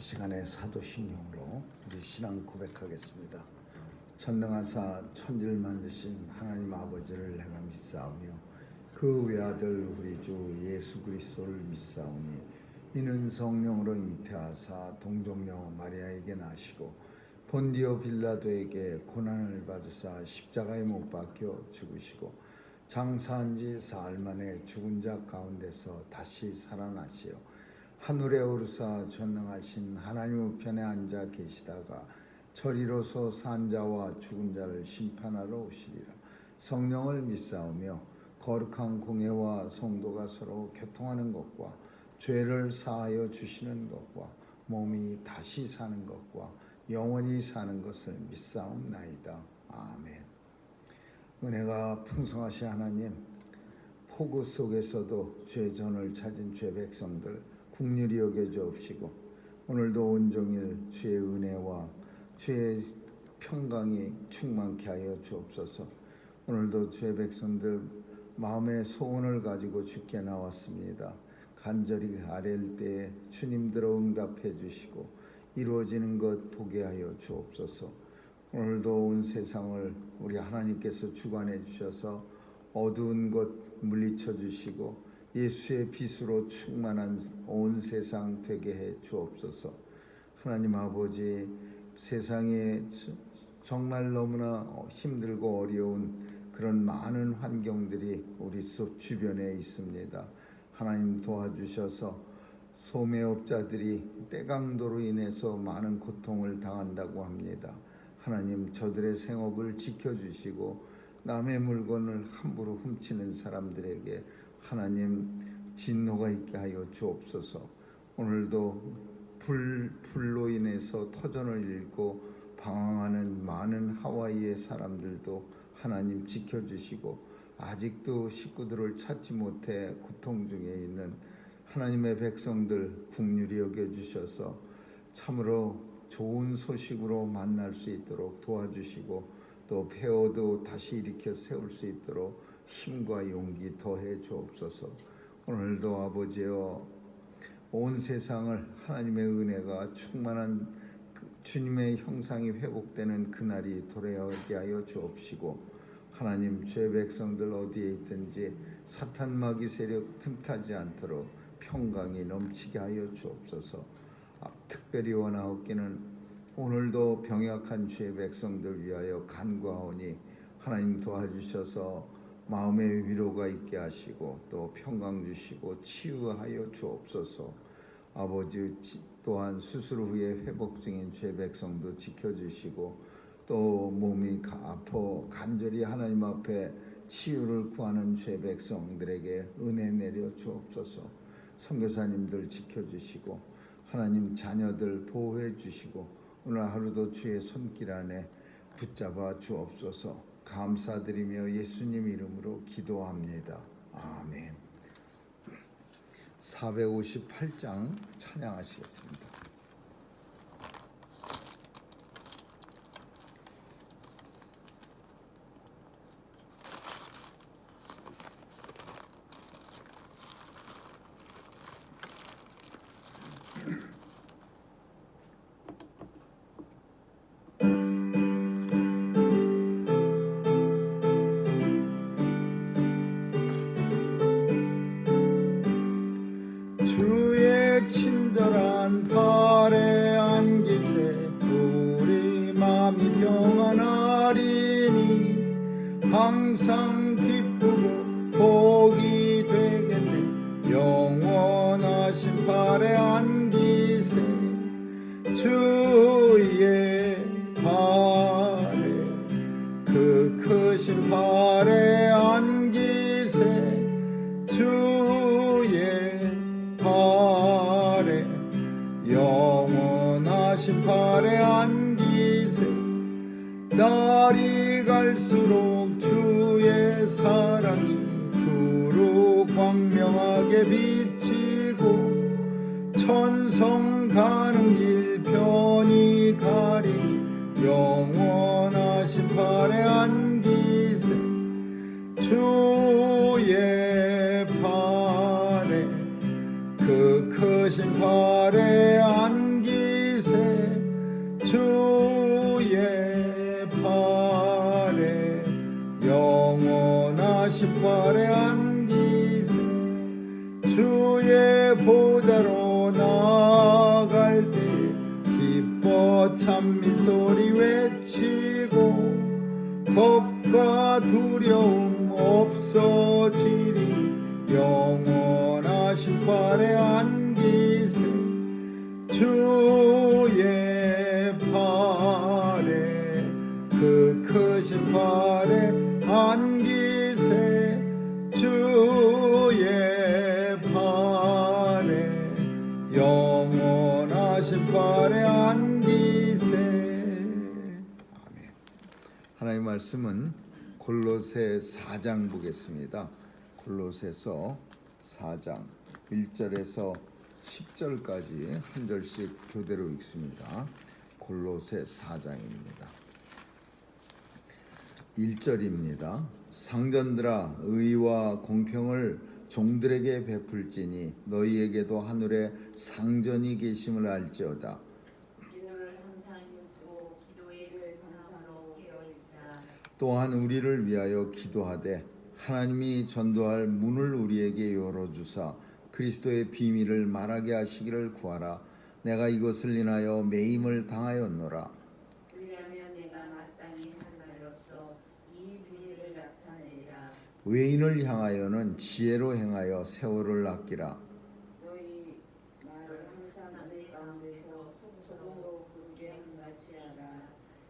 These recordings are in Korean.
시간에 사도신경으로 우리 신앙 고백하겠습니다. 전능하사 천지를 만드신 하나님 아버지를 내가 믿사오며 그 외아들 우리 주 예수 그리스도를 믿사오니 이는 성령으로 잉태하사 동정녀 마리아에게 나시고 본디오 빌라도에게 고난을 받으사 십자가에 못 박혀 죽으시고 장사한 지 사흘 만에 죽은 자 가운데서 다시 살아나시어 하늘에 오르사 전능하신 하나님 우편에 앉아 계시다가 저리로서 산 자와 죽은 자를 심판하러 오시리라. 성령을 믿사오며 거룩한 공회와 성도가 서로 교통하는 것과 죄를 사하여 주시는 것과 몸이 다시 사는 것과 영원히 사는 것을 믿사옵나이다. 아멘. 은혜가 풍성하신 하나님, 폭우 속에서도 죄전을 찾은 죄 백성들 국률이 여겨 주옵시고 오늘도 온종일 주의 은혜와 주의 평강이 충만케 하여 주옵소서. 오늘도 주의 백성들 마음의 소원을 가지고 주께 나왔습니다. 간절히 아랠 때에 주님들어 응답해 주시고 이루어지는 것 보게 하여 주옵소서. 오늘도 온 세상을 우리 하나님께서 주관해 주셔서 어두운 것 물리쳐 주시고 예수의 빛으로 충만한 온 세상 되게 해 주옵소서. 하나님 아버지, 세상에 정말 너무나 힘들고 어려운 그런 많은 환경들이 우리 주변에 있습니다. 하나님 도와주셔서 소매업자들이 때강도로 인해서 많은 고통을 당한다고 합니다. 하나님, 저들의 생업을 지켜주시고 남의 물건을 함부로 훔치는 사람들에게 하나님 진노가 있게 하여 주옵소서. 오늘도 불로 인해서 터전을 잃고 방황하는 많은 하와이의 사람들도 하나님 지켜주시고 아직도 식구들을 찾지 못해 고통 중에 있는 하나님의 백성들 긍휼히 여겨주셔서 참으로 좋은 소식으로 만날 수 있도록 도와주시고 또 폐허도 다시 일으켜 세울 수 있도록 힘과 용기 더해 주옵소서. 오늘도 아버지여, 온 세상을 하나님의 은혜가 충만한 주님의 형상이 회복되는 그날이 도래하게 하여 주옵시고 하나님, 주의 백성들 어디에 있든지 사탄 마귀 세력 틈타지 않도록 평강이 넘치게 하여 주옵소서. 특별히 원하옵기는 오늘도 병약한 주의 백성들 위하여 간구하오니 하나님 도와주셔서 마음의 위로가 있게 하시고 또 평강 주시고 치유하여 주옵소서. 아버지, 또한 수술 후에 회복 중인 죄 백성도 지켜주시고 또 몸이 아파 간절히 하나님 앞에 치유를 구하는 죄 백성들에게 은혜 내려 주옵소서. 선교사님들 지켜주시고 하나님 자녀들 보호해 주시고 오늘 하루도 주의 손길 안에 붙잡아 주옵소서. 감사드리며 예수님 이름으로 기도합니다. 아멘. 458장 찬양하시겠습니다. 주의 친절한 팔에 안기세 우리 마음이 평안하리니 항상 기쁘고 복이 되겠네. 영원하신 팔에 안기세 주의 팔에 그 크신 팔에 안기세 주의 팔에 영원하신 팔에 안기세. 날이 갈수록 주의 사랑이 두루 광명하게 비치고 천성 가는 길 편히 가리니 영원하신 팔에 안기세 주의 팔에 그 크신 팔에 안기 찬미 소리 외치고 겁과 두려움 없어지리니 영원하신 팔에 안기세 주의 팔에 그 크신 팔에 안기세 주의 팔에 영원하신 팔에 안기세. 아멘. 하나님의 말씀은 골로새 4장 보겠습니다. 골로새서 4장 1절에서 10절까지 한 절씩 교대로 읽습니다. 골로새 4장입니다. 1절입니다. 상전들아 의와 공평을 종들에게 베풀지니 너희에게도 하늘에 상전이 계심을 알지어다. 기도를 항상 힘쓰고 기도의 감사로 깨어있으라. 또한 우리를 위하여 기도하되 하나님이 전도할 문을 우리에게 열어주사 그리스도의 비밀을 말하게 하시기를 구하라. 내가 이것을 인하여 매임을 당하였노라. 그리하면 내가 마땅히 할 말로써 이 비밀을 나타내리라. 외인을 향하여는 지혜로 행하여 세월을 아끼라. 너희 말을 항상 너희 가운데서 서로 부르게 한같이 하라.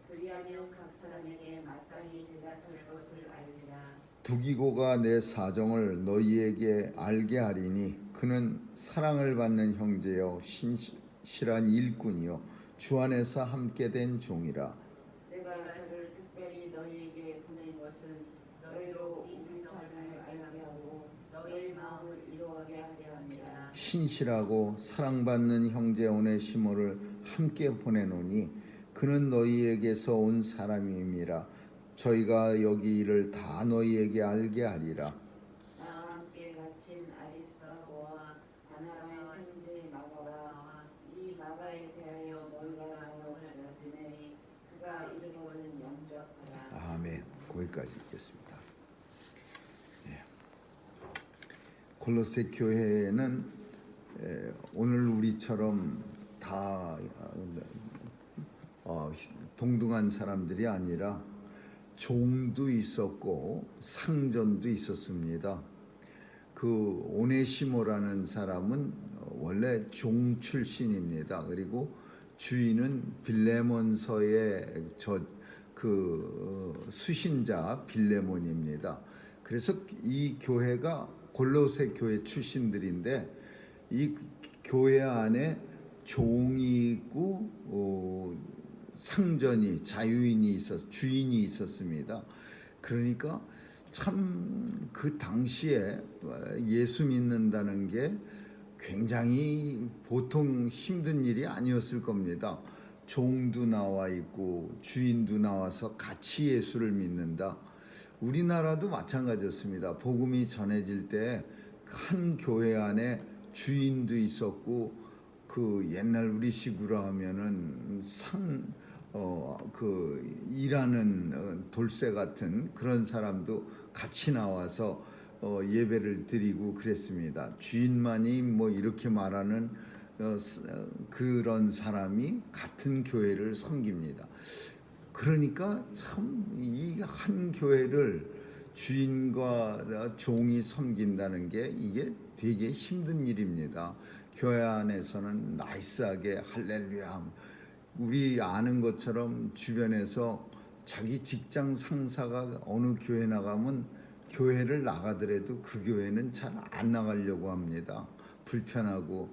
그리하면 각 사람에게 마땅히 대답할 것을 알리라. 두기고가 내 사정을 너희에게 알게 하리니 그는 사랑을 받는 형제여 신실한 일꾼이요 주 안에서 함께 된 종이라. 내가 저를 특별히 너희에게 보낸 것은 너희로 우리 사정을 알게 하고 너희 마음을 이루어가게 하려 함이라. 신실하고 사랑받는 형제 오네시모를 함께 보내노니 그는 너희에게서 온 사람임이라. 저희가 여기 이를 다 너희에게 알게 하리라. 나와 함께 갇힌 아리스타고와 바나바의 형제 마가와 이 마가에 대하여 너희가 마음을 열었으니 그가 이르고는 영접하라. 아멘. 거기까지 읽겠습니다. 예. 골로새 교회는 오늘 우리처럼 다 동등한 사람들이 아니라 종도 있었고 상전도 있었습니다. 그 오네시모라는 사람은 원래 종 출신입니다. 그리고 주인은 빌레몬서의 수신자 빌레몬입니다. 그래서 이 교회가 골로새 교회 출신들인데 이 교회 안에 종이 있고 상전이 자유인이 주인이 있었습니다. 그러니까 참 그 당시에 예수 믿는다는 게 굉장히 보통 힘든 일이 아니었을 겁니다. 종도 나와 있고 주인도 나와서 같이 예수를 믿는다. 우리나라도 마찬가지였습니다. 복음이 전해질 때 한 교회 안에 주인도 있었고 그 옛날 우리식으로 하면은 일하는 돌쇠 같은 그런 사람도 같이 나와서 예배를 드리고 그랬습니다. 주인만이 뭐 이렇게 말하는 그런 사람이 같은 교회를 섬깁니다. 그러니까 참 이 한 교회를 주인과 종이 섬긴다는 게 이게 되게 힘든 일입니다. 교회 안에서는 나이스하게 할렐루야. 우리 아는 것처럼 주변에서 자기 직장 상사가 어느 교회 나가면 교회를 나가더라도 그 교회는 잘 안 나가려고 합니다. 불편하고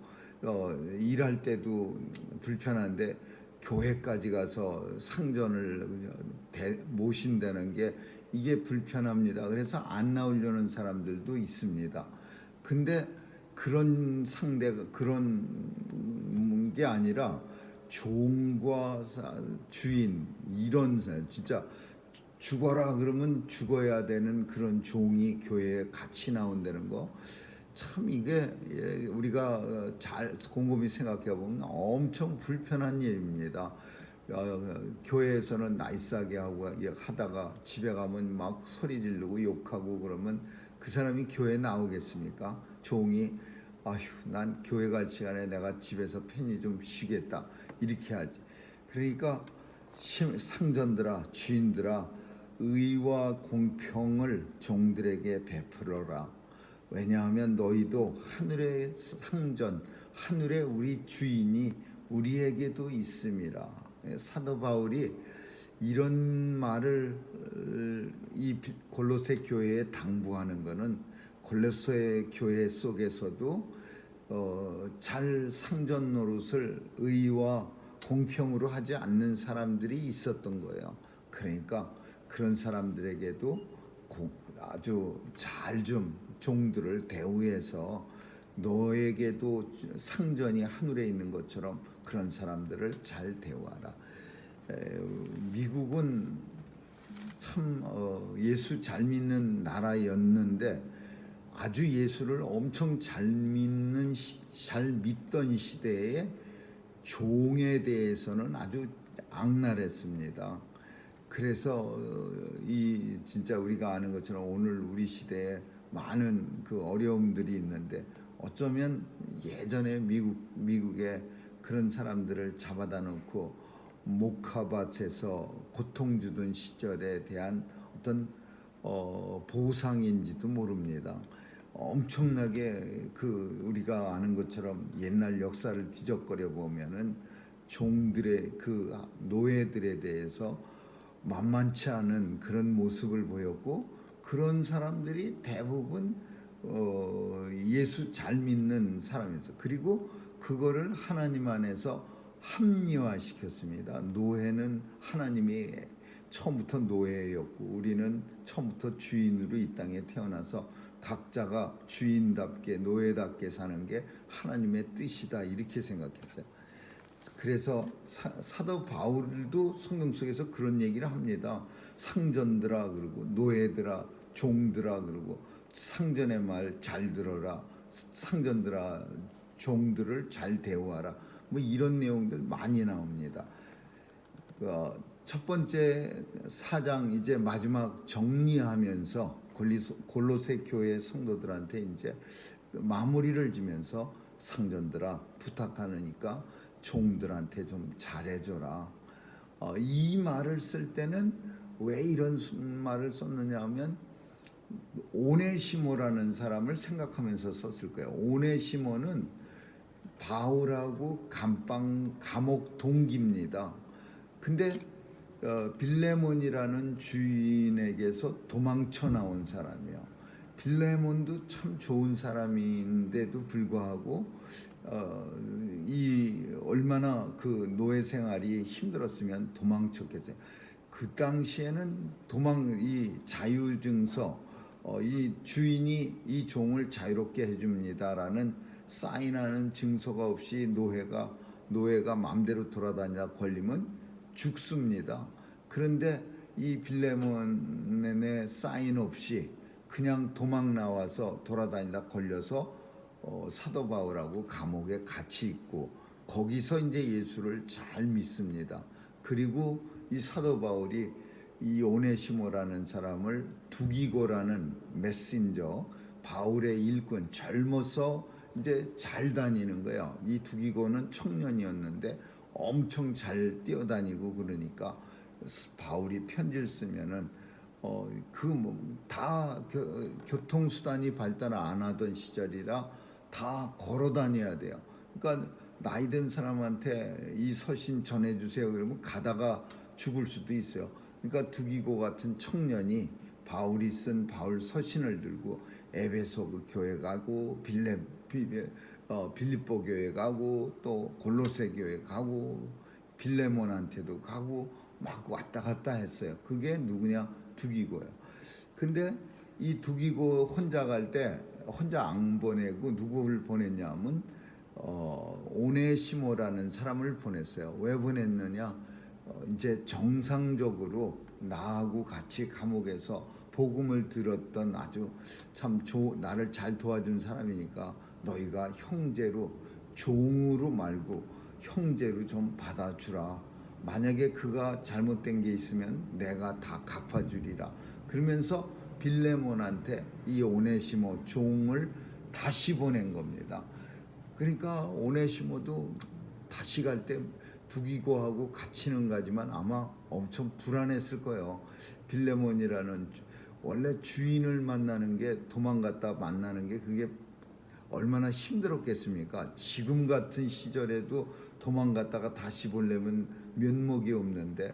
일할 때도 불편한데 교회까지 가서 상전을 모신다는 게 이게 불편합니다. 그래서 안 나오려는 사람들도 있습니다. 근데 그런 상대가 그런 게 아니라 종과 주인 이런 진짜 죽어라 그러면 죽어야 되는 그런 종이 교회에 같이 나온다는 거 참 이게 우리가 잘 곰곰이 생각해 보면 엄청 불편한 일입니다. 교회에서는 나이스하게 하다가 집에 가면 막 소리 지르고 욕하고 그러면 그 사람이 교회에 나오겠습니까? 종이 아휴 난 교회 갈 시간에 내가 집에서 편히 좀 쉬겠다 이렇게 하지. 그러니까 상전들아, 주인들아, 의와 공평을 종들에게 베풀어라. 왜냐하면 너희도 하늘의 상전, 하늘의 우리 주인이 우리에게도 있음이라. 사도 바울이 이런 말을 이 골로새 교회에 당부하는 것은 골로새 교회 속에서도 잘 상전 노릇을 의와 공평으로 하지 않는 사람들이 있었던 거예요. 그러니까 그런 사람들에게도 아주 잘 좀 종들을 대우해서 너에게도 상전이 하늘에 있는 것처럼 그런 사람들을 잘 대우하라. 미국은 참 예수 잘 믿는 나라였는데 아주 예수를 엄청 잘 믿던 시대에 종에 대해서는 아주 악랄했습니다. 그래서 이 진짜 우리가 아는 것처럼 오늘 우리 시대에 많은 그 어려움들이 있는데 어쩌면 예전에 미국에 그런 사람들을 잡아다 놓고 목화밭에서 고통 주던 시절에 대한 어떤 보상인지도 모릅니다. 엄청나게 그 우리가 아는 것처럼 옛날 역사를 뒤적거려 보면은 종들의 그 노예들에 대해서 만만치 않은 그런 모습을 보였고 그런 사람들이 대부분 예수 잘 믿는 사람이었어요. 그리고 그거를 하나님 안에서 합리화시켰습니다. 노예는 하나님이 처음부터 노예였고 우리는 처음부터 주인으로 이 땅에 태어나서 각자가 주인답게 노예답게 사는 게 하나님의 뜻이다 이렇게 생각했어요. 그래서 사도 바울도 성경 속에서 그런 얘기를 합니다. 상전들아 그러고 노예들아 종들아 그러고 상전의 말 잘 들어라. 상전들아 종들을 잘 대우하라. 뭐 이런 내용들 많이 나옵니다. 첫 번째 4장 이제 마지막 정리하면서 골로새 교회 성도들한테 이제 마무리를 지면서 상전들아 부탁하니까 종들한테 좀 잘해줘라. 이 말을 쓸 때는 왜 이런 말을 썼느냐 하면 오네시모라는 사람을 생각하면서 썼을 거예요. 오네시모는 바울하고 감옥 동기입니다. 근데 빌레몬이라는 주인에게서 도망쳐 나온 사람이에요. 빌레몬도 참 좋은 사람인데도 불구하고 이 얼마나 그 노예 생활이 힘들었으면 도망쳤겠어요. 그 당시에는 이 자유증서 이 주인이 이 종을 자유롭게 해줍니다라는 사인하는 증서가 없이 노예가 마음대로 돌아다니다 걸리면 죽습니다. 그런데 이 빌레몬의 사인 없이 그냥 도망 나와서 돌아다니다 걸려서 사도 바울하고 감옥에 같이 있고 거기서 이제 예수를 잘 믿습니다. 그리고 이 사도 바울이 이 오네시모라는 사람을 두기고라는 메신저 바울의 일꾼 젊어서 이제 잘 다니는 거예요. 이 두기고는 청년이었는데 엄청 잘 뛰어다니고 그러니까 바울이 편지를 쓰면은 다 교통수단이 발달 안 하던 시절이라 다 걸어 다녀야 돼요. 그러니까 나이 든 사람한테 이 서신 전해주세요 그러면 가다가 죽을 수도 있어요. 그러니까 두기고 같은 청년이 바울이 쓴 바울 서신을 들고 에베소 그 교회 가고 빌립보 교회 가고 또 골로새 교회 가고 빌레몬한테도 가고 막 왔다 갔다 했어요. 그게 누구냐? 두기고예요. 근데 이 두기고 혼자 갈 때 혼자 안 보내고 누구를 보냈냐면 오네시모라는 사람을 보냈어요. 왜 보냈느냐? 이제 정상적으로 나하고 같이 감옥에서 복음을 들었던 아주 참 나를 잘 도와준 사람이니까 너희가 형제로 종으로 말고 형제로 좀 받아주라. 만약에 그가 잘못된 게 있으면 내가 다 갚아주리라. 그러면서 빌레몬한테 이 오네시모 종을 다시 보낸 겁니다. 그러니까 오네시모도 다시 갈 때 두기고 하고 갇히는 가지만 아마 엄청 불안했을 거예요. 빌레몬이라는 원래 주인을 만나는 게 도망갔다 만나는 게 그게 얼마나 힘들었겠습니까? 지금 같은 시절에도 도망갔다가 다시 보려면 면목이 없는데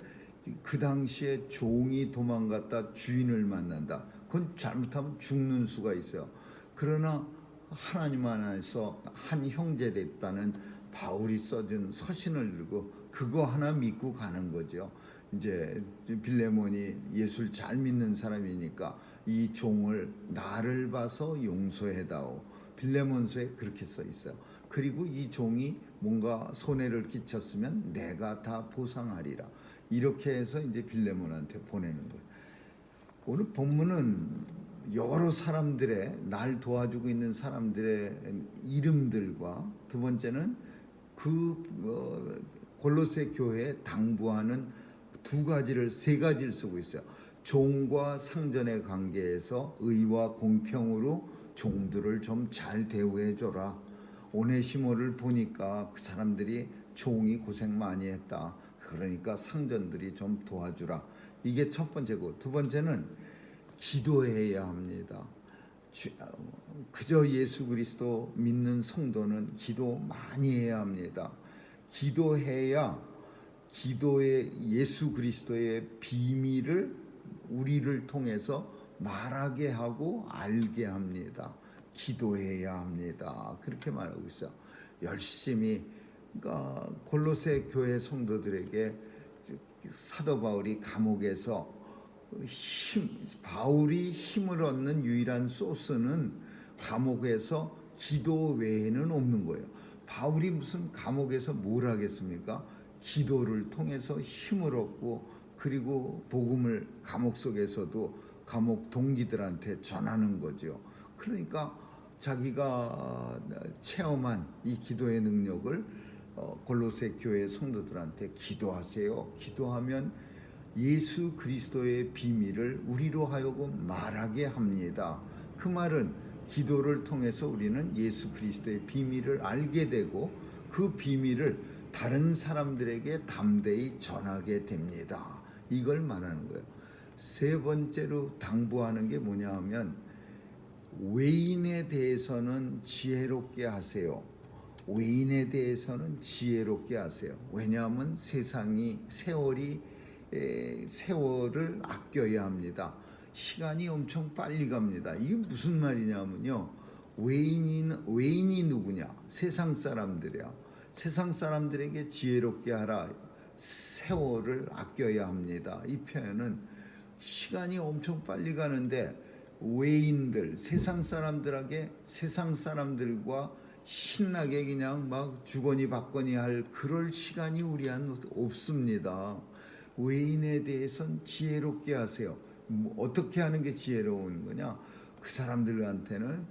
그 당시에 종이 도망갔다 주인을 만난다. 그건 잘못하면 죽는 수가 있어요. 그러나 하나님 안에서 한 형제 됐다는 바울이 써준 서신을 들고 그거 하나 믿고 가는 거죠. 이제 빌레몬이 예수를 잘 믿는 사람이니까 이 종을 나를 봐서 용서해다오. 빌레몬서에 그렇게 써 있어요. 그리고 이 종이 뭔가 손해를 끼쳤으면 내가 다 보상하리라. 이렇게 해서 이제 빌레몬한테 보내는 거예요. 오늘 본문은 여러 사람들의 날 도와주고 있는 사람들의 이름들과 두 번째는 그 골로새 교회에 당부하는 세 가지를 쓰고 있어요. 종과 상전의 관계에서 의와 공평으로 종들을 좀 잘 대우해 줘라. 오네시모를 보니까 그 사람들이 종이 고생 많이 했다. 그러니까 상전들이 좀 도와주라. 이게 첫 번째고, 두 번째는 기도해야 합니다. 그저 예수 그리스도 믿는 성도는 기도 많이 해야 합니다. 기도해야 기도의 예수 그리스도의 비밀을 우리를 통해서 말하게 하고 알게 합니다. 기도해야 합니다. 그렇게 말하고 있어요. 열심히 그러니까 골로새 교회 성도들에게 사도 바울이 감옥에서 바울이 힘을 얻는 유일한 소스는 감옥에서 기도 외에는 없는 거예요. 바울이 무슨 감옥에서 뭘 하겠습니까? 기도를 통해서 힘을 얻고 그리고 복음을 감옥 속에서도 감옥 동기들한테 전하는 거죠. 그러니까 자기가 체험한 이 기도의 능력을 골로새 교회 성도들한테 기도하세요. 기도하면 예수 그리스도의 비밀을 우리로 하여금 말하게 합니다. 그 말은 기도를 통해서 우리는 예수 그리스도의 비밀을 알게 되고 그 비밀을 다른 사람들에게 담대히 전하게 됩니다. 이걸 말하는 거예요. 세 번째로 당부하는 게 뭐냐 하면 외인에 대해서는 지혜롭게 하세요. 외인에 대해서는 지혜롭게 하세요. 왜냐하면 세월을 아껴야 합니다. 시간이 엄청 빨리 갑니다. 이게 무슨 말이냐면요. 외인이 누구냐? 세상 사람들이야. 세상 사람들에게 지혜롭게 하라. 세월을 아껴야 합니다. 이 표현은 시간이 엄청 빨리 가는데 외인들, 세상 사람들에게 세상 사람들과 신나게 그냥 막 주거니 받거니 할 그럴 시간이 우리한 없습니다. 외인에 대해서는 지혜롭게 하세요. 어떻게 하는 게 지혜로운 거냐? 그 사람들한테는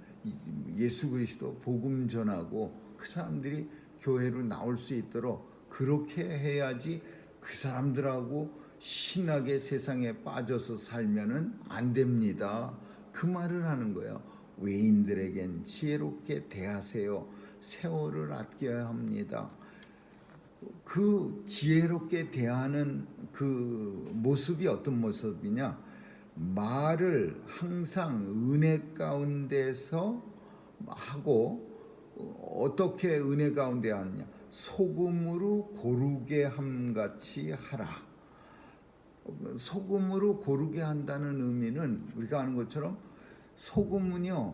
예수 그리스도 복음 전하고 그 사람들이 교회로 나올 수 있도록 그렇게 해야지 그 사람들하고 신나게 세상에 빠져서 살면은 안 됩니다. 그 말을 하는 거예요. 외인들에겐 지혜롭게 대하세요. 세월을 아껴야 합니다. 그 지혜롭게 대하는 그 모습이 어떤 모습이냐? 말을 항상 은혜 가운데서 하고 어떻게 은혜 가운데 하느냐? 소금으로 고르게 함같이 하라. 소금으로 고르게 한다는 의미는 우리가 아는 것처럼 소금은요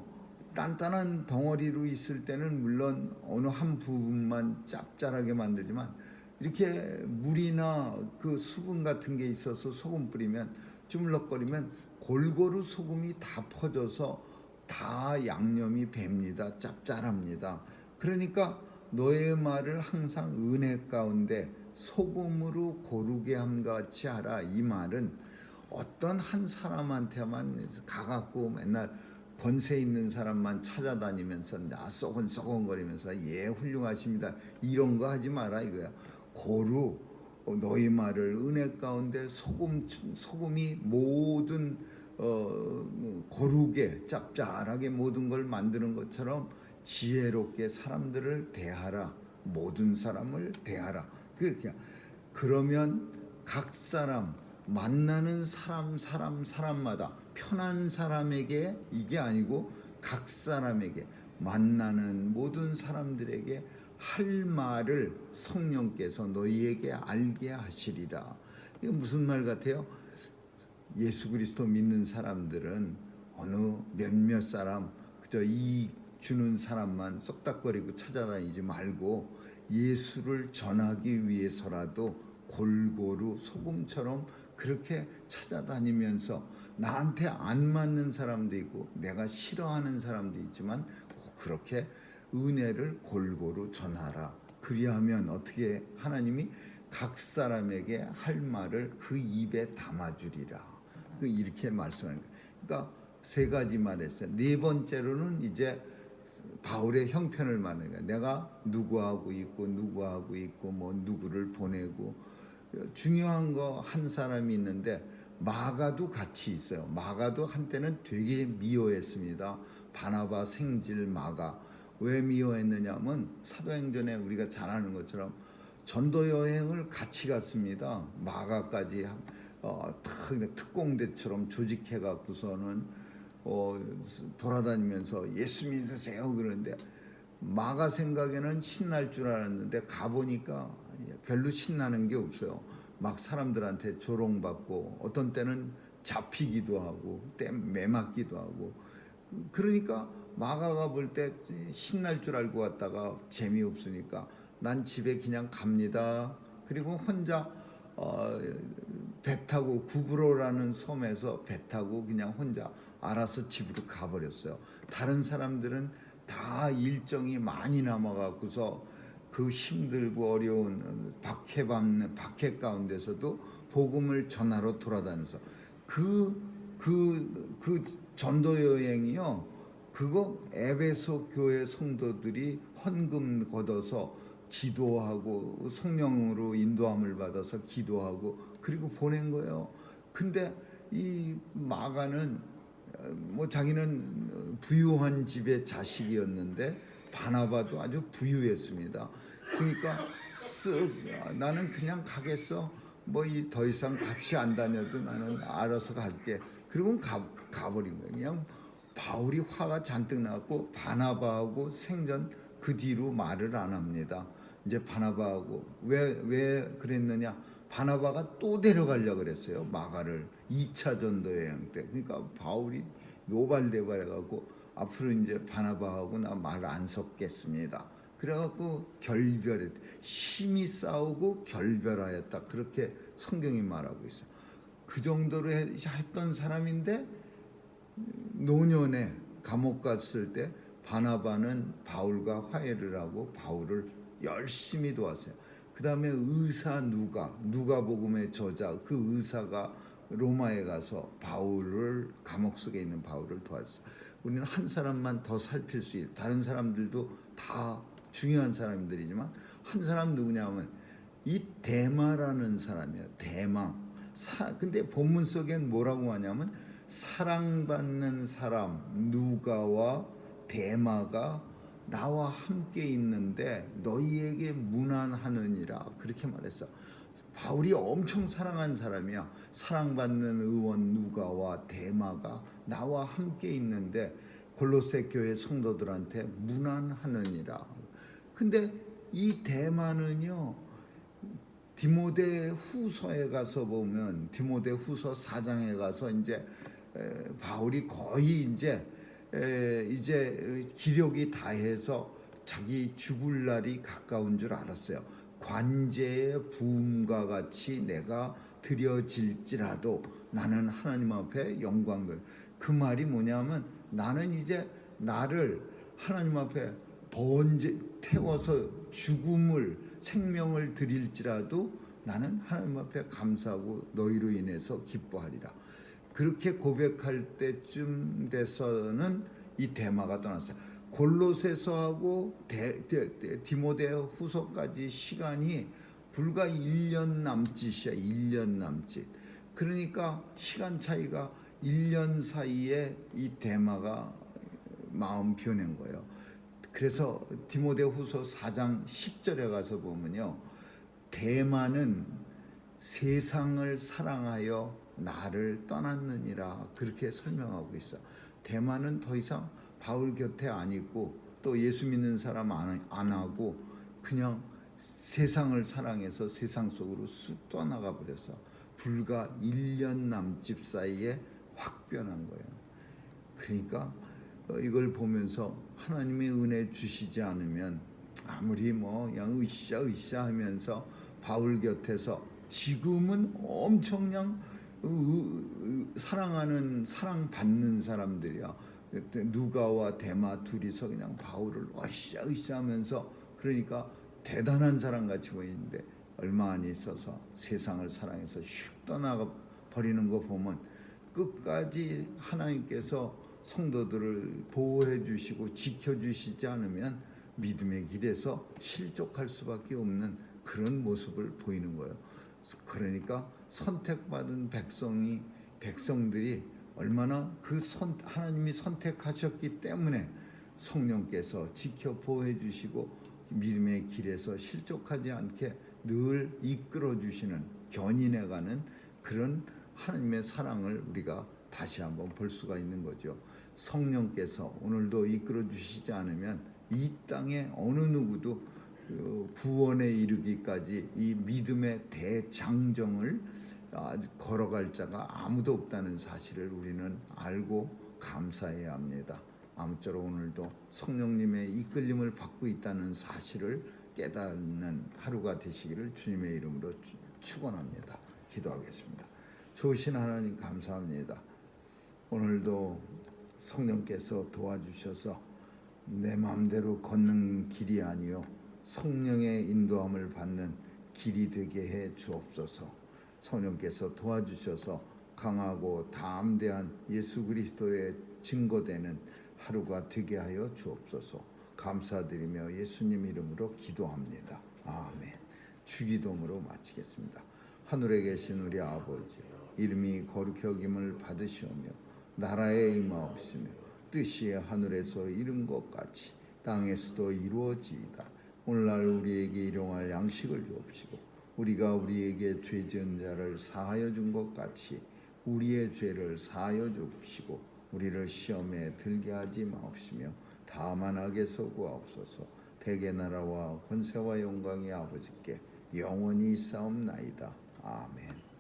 단단한 덩어리로 있을 때는 물론 어느 한 부분만 짭짤하게 만들지만 이렇게 물이나 그 수분 같은 게 있어서 소금 뿌리면 주물럭거리면 골고루 소금이 다 퍼져서 다 양념이 뱄니다. 짭짤합니다. 그러니까 너의 말을 항상 은혜 가운데 소금으로 고르게 함같이 하라. 이 말은 어떤 한 사람한테만 가갖고 맨날 권세 있는 사람만 찾아다니면서 나 쏘건쏘건거리면서 예 훌륭하십니다 이런 거 하지 마라 이거야. 고루 너희 말을 은혜 가운데 소금이 모든 고르게 짭짤하게 모든 걸 만드는 것처럼 지혜롭게 사람들을 대하라. 모든 사람을 대하라. 그렇게 그러면 각 사람 만나는 사람마다 편한 사람에게 이게 아니고 각 사람에게 만나는 모든 사람들에게 할 말을 성령께서 너희에게 알게 하시리라. 이게 무슨 말 같아요? 예수 그리스도 믿는 사람들은 어느 몇몇 사람 그저 이익 주는 사람만 쏙닥거리고 찾아다니지 말고 예수를 전하기 위해서라도 골고루 소금처럼 그렇게 찾아다니면서 나한테 안 맞는 사람도 있고 내가 싫어하는 사람도 있지만 꼭 그렇게 은혜를 골고루 전하라. 그리하면 어떻게 하나님이 각 사람에게 할 말을 그 입에 담아주리라. 이렇게 말씀하는 거예요. 그러니까 세 가지 말했어요. 네 번째로는 이제 바울의 형편을 말하는 거예요. 내가 누구하고 있고 뭐 누구를 보내고 중요한 거 한 사람이 있는데 마가도 같이 있어요. 마가도 한때는 되게 미워했습니다. 바나바 생질 마가. 왜 미워했느냐면 사도행전에 우리가 잘 아는 것처럼 전도 여행을 같이 갔습니다. 마가까지 특공대처럼 조직해 갖고서는 돌아다니면서 예수 믿으세요 그러는데 마가 생각에는 신날 줄 알았는데 가보니까 별로 신나는 게 없어요. 막 사람들한테 조롱받고 어떤 때는 잡히기도 하고 매 맞기도 하고 그러니까 마가가 볼 때 신날 줄 알고 왔다가 재미없으니까 난 집에 그냥 갑니다. 그리고 혼자 배 타고 구브로라는 섬에서 배 타고 그냥 혼자 알아서 집으로 가버렸어요. 다른 사람들은 다 일정이 많이 남아갖고서 그 힘들고 어려운 박해 가운데서도 복음을 전하러 돌아다녀서 그 전도 여행이요. 그거 에베소 교회 성도들이 헌금 걷어서 기도하고 성령으로 인도함을 받아서 기도하고 그리고 보낸 거예요. 근데 이 마가는 뭐 자기는 부유한 집의 자식이었는데 바나바도 아주 부유했습니다. 그러니까 나는 그냥 가겠어. 뭐 더 이상 같이 안 다녀도 나는 알아서 갈게. 그리고 가버린 거예요. 그냥 바울이 화가 잔뜩 나고 바나바하고 생전 그 뒤로 말을 안 합니다. 이제 바나바하고 왜 그랬느냐? 바나바가 또 데려가려고 그랬어요. 마가를 2차 전도 여행 때. 그러니까 바울이 노발대발해갖고 앞으로 이제 바나바하고 나 말 안 섞겠습니다. 그래갖고 심히 싸우고 결별하였다. 그렇게 성경이 말하고 있어요. 그 정도로 했던 사람인데 노년에 감옥 갔을 때 바나바는 바울과 화해를 하고 바울을 열심히 도왔어요. 그 다음에 의사 누가복음의 저자 그 의사가 로마에 가서 감옥 속에 있는 바울을 도왔어요. 우리는 한 사람만 더 살필 수 있어요. 다른 사람들도 다 중요한 사람들이지만 한 사람 누구냐면 이 데마라는 사람이에요. 데마. 근데 본문 속엔 뭐라고 하냐면 사랑받는 사람 누가와 데마가 나와 함께 있는데 너희에게 문안하느니라 그렇게 말했어. 바울이 엄청 사랑한 사람이야. 사랑받는 의원 누가와 데마가 나와 함께 있는데 골로새 교회 성도들한테 문안하느니라. 근데 이 데마는요 디모데 후서에 가서 보면 디모데 후서 4장에 가서 이제 바울이 거의 이제 기력이 다해서 자기 죽을 날이 가까운 줄 알았어요. 관제의 부음과 같이 내가 드려질지라도 나는 하나님 앞에 영광을. 그 말이 뭐냐면 나는 이제 나를 하나님 앞에 태워서 생명을 드릴지라도 나는 하나님 앞에 감사하고 너희로 인해서 기뻐하리라. 그렇게 고백할 때쯤 돼서는 이 데마가 떠났어요. 골로새서하고 디모데 후서까지 시간이 불과 1년 남짓이야. 1년 남짓. 그러니까 시간 차이가 1년 사이에 이 데마가 마음 변한 거예요. 그래서 디모데 후서 4장 10절에 가서 보면요. 대만은 세상을 사랑하여 나를 떠났느니라 그렇게 설명하고 있어. 대만은 더 이상 바울 곁에 안 있고 또 예수 믿는 사람 안 하고 그냥 세상을 사랑해서 세상 속으로 쑥 떠나가 버렸어. 불과 1년 남짓 사이에 확 변한 거예요. 그러니까 이걸 보면서 하나님의 은혜 주시지 않으면 아무리 뭐 그냥 으쌰 하면서 바울 곁에서 지금은 엄청난 사랑받는 사람들이야. 누가와 데마 둘이서 그냥 바울을 으쌰 하면서 그러니까 대단한 사람 같이 보이는데 얼마 안 있어서 세상을 사랑해서 슉 떠나가 버리는 거 보면 끝까지 하나님께서 성도들을 보호해 주시고 지켜 주시지 않으면 믿음의 길에서 실족할 수밖에 없는 그런 모습을 보이는 거예요. 그러니까 선택받은 백성들이 얼마나 하나님이 선택하셨기 때문에 성령께서 지켜 보호해 주시고 믿음의 길에서 실족하지 않게 늘 이끌어 주시는 견인해가는 그런 하나님의 사랑을 우리가 다시 한번 볼 수가 있는 거죠. 성령께서 오늘도 이끌어 주시지 않으면 이 땅에 어느 누구도 구원에 이르기까지 이 믿음의 대장정을 걸어갈 자가 아무도 없다는 사실을 우리는 알고 감사해야 합니다. 아무쪼록 오늘도 성령님의 이끌림을 받고 있다는 사실을 깨닫는 하루가 되시기를 주님의 이름으로 축원합니다. 기도하겠습니다. 좋으신 하나님 감사합니다. 오늘도 성령께서 도와주셔서 내 마음대로 걷는 길이 아니요 성령의 인도함을 받는 길이 되게 해 주옵소서. 성령께서 도와주셔서 강하고 담대한 예수 그리스도의 증거되는 하루가 되게 하여 주옵소서. 감사드리며 예수님 이름으로 기도합니다. 아멘. 주기도문으로 마치겠습니다. 하늘에 계신 우리 아버지, 이름이 거룩히 여김을 받으시오며 나라에 임하옵시며 뜻이 하늘에서 이룬 것 같이 땅에서도 이루어지이다. 오늘날 우리에게 일용할 양식을 주옵시고 우리가 우리에게 죄 지은 자를 사하여 준 것 같이 우리의 죄를 사하여 주옵시고 우리를 시험에 들게 하지 마옵시며 다만 악에서 구하옵소서. 대개 나라와 권세와 영광이 아버지께 영원히 있사옵나이다. 아멘.